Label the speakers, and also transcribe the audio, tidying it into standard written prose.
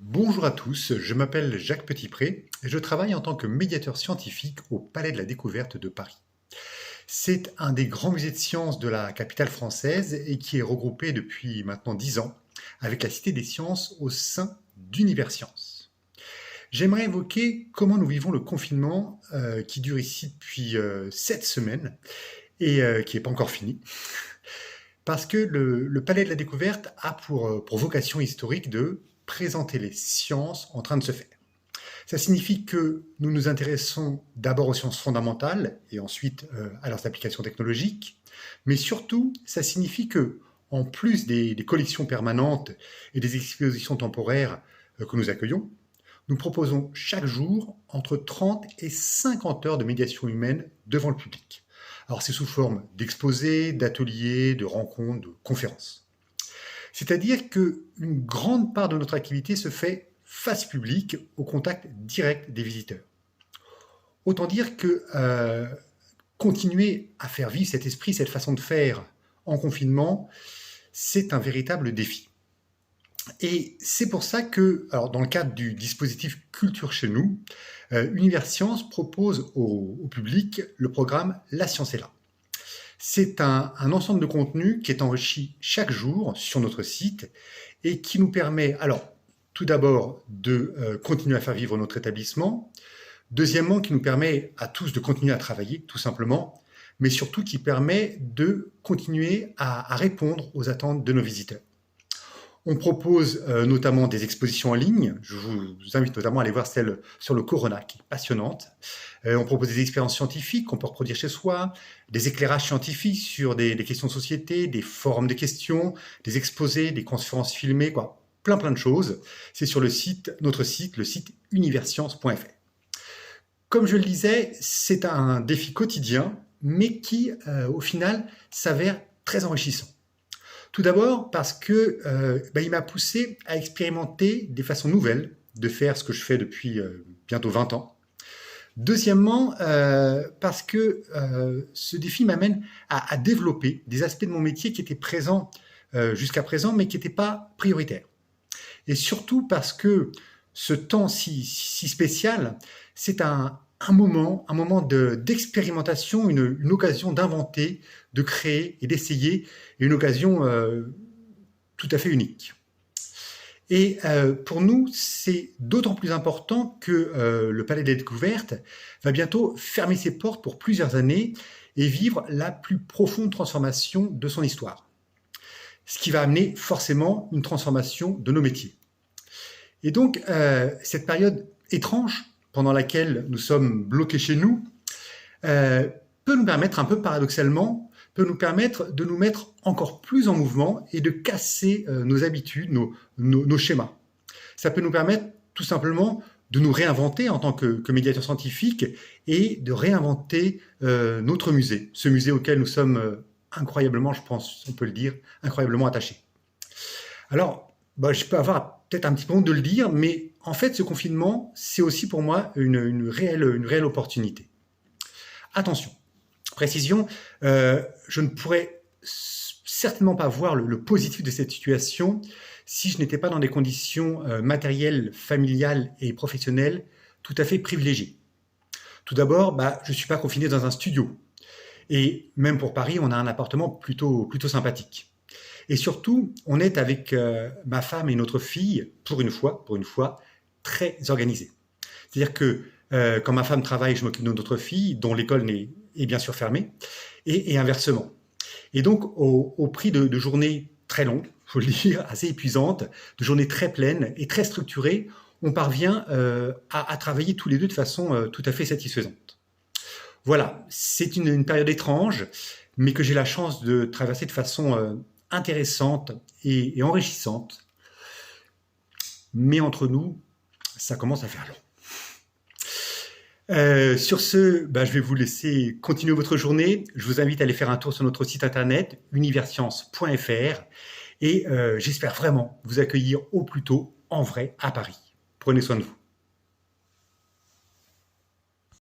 Speaker 1: Bonjour à tous, je m'appelle Jacques Petitpré et je travaille en tant que médiateur scientifique au Palais de la Découverte de Paris. C'est un des grands musées de sciences de la capitale française et qui est regroupé depuis maintenant 10 ans avec la Cité des Sciences au sein d'Univers Sciences. J'aimerais évoquer comment nous vivons le confinement qui dure ici depuis 7 semaines et qui n'est pas encore fini. Parce que le Palais de la Découverte a pour vocation historique de présenter les sciences en train de se faire. Ça signifie que nous nous intéressons d'abord aux sciences fondamentales et ensuite à leurs applications technologiques, mais surtout, ça signifie que, en plus des collections permanentes et des expositions temporaires que nous accueillons, nous proposons chaque jour entre 30 et 50 heures de médiation humaine devant le public. Alors c'est sous forme d'exposés, d'ateliers, de rencontres, de conférences. C'est-à-dire qu'une grande part de notre activité se fait face publique, au contact direct des visiteurs. Autant dire que continuer à faire vivre cet esprit, cette façon de faire en confinement, c'est un véritable défi. Et c'est pour ça que, alors dans le cadre du dispositif Culture chez nous, Univers Sciences propose au public le programme La Science est là. C'est un ensemble de contenus qui est enrichi chaque jour sur notre site et qui nous permet, alors, tout d'abord, de continuer à faire vivre notre établissement. Deuxièmement, qui nous permet à tous de continuer à travailler, tout simplement, mais surtout qui permet de continuer à répondre aux attentes de nos visiteurs. On propose notamment des expositions en ligne. Je vous invite notamment à aller voir celle sur le corona, qui est passionnante. On propose des expériences scientifiques qu'on peut reproduire chez soi, des éclairages scientifiques sur des questions de société, des forums de questions, des exposés, des conférences filmées, quoi. Plein de choses. C'est sur notre site, le site universcience.fr. Comme je le disais, c'est un défi quotidien, mais qui, au final, s'avère très enrichissant. Tout d'abord parce que il m'a poussé à expérimenter des façons nouvelles de faire ce que je fais depuis bientôt 20 ans. Deuxièmement, parce que ce défi m'amène à développer des aspects de mon métier qui étaient présents jusqu'à présent, mais qui n'étaient pas prioritaires. Et surtout parce que ce temps si spécial, c'est un moment d'expérimentation, une occasion d'inventer, de créer et d'essayer, et une occasion tout à fait unique. Et pour nous, c'est d'autant plus important que le Palais des Découvertes va bientôt fermer ses portes pour plusieurs années et vivre la plus profonde transformation de son histoire. Ce qui va amener forcément une transformation de nos métiers. Et donc, cette période étrange pendant laquelle nous sommes bloqués chez nous peut nous permettre, un peu paradoxalement, peut nous permettre de nous mettre encore plus en mouvement et de casser nos habitudes, nos schémas. Ça peut nous permettre tout simplement de nous réinventer en tant que médiateur scientifique et de réinventer notre musée, ce musée auquel nous sommes incroyablement, je pense, on peut le dire, incroyablement attachés. Alors, je peux avoir peut-être un petit peu honte de le dire, mais en fait, ce confinement, c'est aussi pour moi une réelle opportunité. Attention, précision, je ne pourrais certainement pas voir le positif de cette situation si je n'étais pas dans des conditions matérielles, familiales et professionnelles tout à fait privilégiées. Tout d'abord, je ne suis pas confiné dans un studio. Et même pour Paris, on a un appartement plutôt sympathique. Et surtout, on est avec ma femme et notre fille, pour une fois, très organisés. C'est-à-dire que quand ma femme travaille, je m'occupe de notre fille, dont l'école est bien sûr fermée, et inversement. Et donc, au prix de journées très longues, il faut le dire, assez épuisantes, de journées très pleines et très structurées, on parvient à travailler tous les deux de façon tout à fait satisfaisante. Voilà, c'est une période étrange, mais que j'ai la chance de traverser de façon intéressante et enrichissante. Mais entre nous, ça commence à faire long. Sur ce, je vais vous laisser continuer votre journée. Je vous invite à aller faire un tour sur notre site internet universcience.fr et j'espère vraiment vous accueillir au plus tôt en vrai à Paris. Prenez soin de vous.